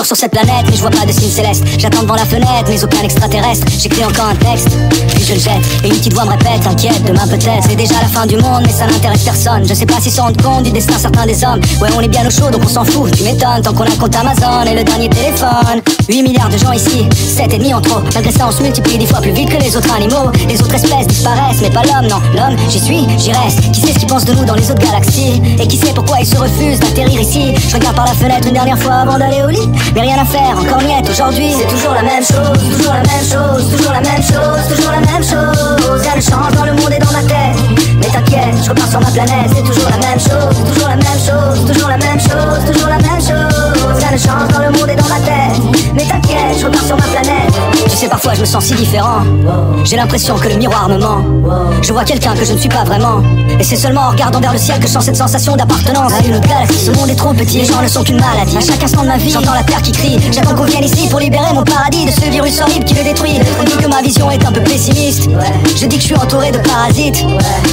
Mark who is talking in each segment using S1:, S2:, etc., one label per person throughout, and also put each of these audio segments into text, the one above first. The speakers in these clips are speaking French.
S1: toujours sur cette planète, mais je vois pas de signe céleste. J'attends devant la fenêtre, mais aucun extraterrestre. J'écris encore un texte, puis je le jette. Et une petite voix me répète, t'inquiète, demain peut-être. C'est déjà la fin du monde, mais ça n'intéresse personne. Je sais pas s'ils se rendent compte du destin certains des hommes. Ouais, on est bien au chaud, donc on s'en fout. Tu m'étonnes, tant qu'on a compte Amazon et le dernier téléphone. 8 milliards de gens ici, 7,5 en trop. Malgré ça, on se multiplie 10 fois plus vite que les autres animaux. Les autres espèces disparaissent, mais pas l'homme, non. L'homme, j'y suis, j'y reste. Qui sait ce qu'ils pensent de nous dans les autres galaxies? Et qui sait pourquoi ils se refusent d'atterrir ici? Je regarde par la fenêtre une dernière fois avant d'aller au lit. Mais rien à faire, encore niette aujourd'hui. C'est toujours la même chose, toujours la même chose, toujours la même chose, toujours la même chose. Rien ne change dans le monde et dans ma tête. Mais t'inquiète, je repars sur ma planète. C'est toujours la même chose, toujours la même chose, toujours la même chose, toujours la même chose. Rien ne change dans le monde et dans ma tête. Mais t'inquiète, je repars sur ma planète. Tu sais, parfois je me sens si différent. J'ai l'impression que le miroir me ment. Je vois quelqu'un que je ne suis pas vraiment. Et c'est seulement en regardant vers le ciel que je sens cette sensation d'appartenance à une autre galaxie. Ce monde est trop petit, les gens ne sont qu'une maladie. À chaque instant de ma vie, j'entends la terre qui crie. J'attends qu'on vienne ici pour libérer mon paradis de ce virus horrible qui le détruit. On dit que ma vision est un peu pessimiste. Je dis que je suis entouré de parasites.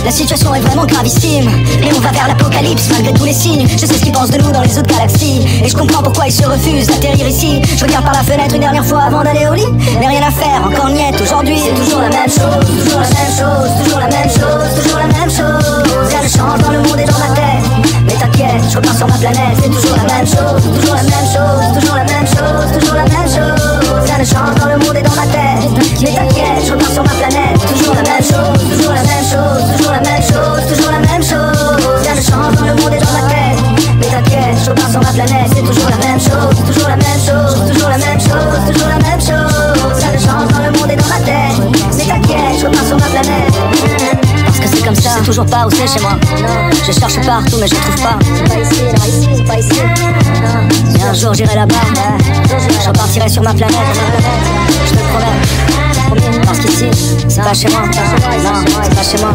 S1: La situation est vraiment gravissime. Mais on va vers l'apocalypse malgré tous les signes. Je sais ce qu'ils pensent de nous dans les autres galaxies. Et je comprends pourquoi ils se refusent d'atterrir ici. Je regarde par la fenêtre une dernière fois avant d'aller au lit. Mais rien à faire, encore niette aujourd'hui. C'est toujours la même chose, toujours la même chose, toujours la même chose, toujours la même chose. Rien ne change dans le monde et dans ma tête. Mais t'inquiète, je repars sur ma planète. C'est toujours la même chose, toujours la même chose, toujours la même chose, toujours la même chose. Rien ne change dans le monde et dans ma tête. Mais t'inquiète, je repars sur ma planète. Toujours la même chose, toujours la même chose, toujours la même chose, toujours la même chose. Rien ne change dans le monde et dans ma tête. Mais t'inquiète, je repars sur ma planète. C'est toujours la même chose, toujours la même chose, toujours la même chose, toujours la même chose. Rien ne change dans le monde et dans ma tête. Mais t'inquiète, je repars sur ma planète. Parce que c'est comme ça, c'est toujours pas où c'est chez moi. Je cherche partout mais je trouve pas. C'est pas ici, c'est pas ici. Et un jour j'irai là-bas. Je repartirai sur ma planète. Je te le promets. Parce qu'ici, c'est pas chez moi. Non, c'est pas chez moi.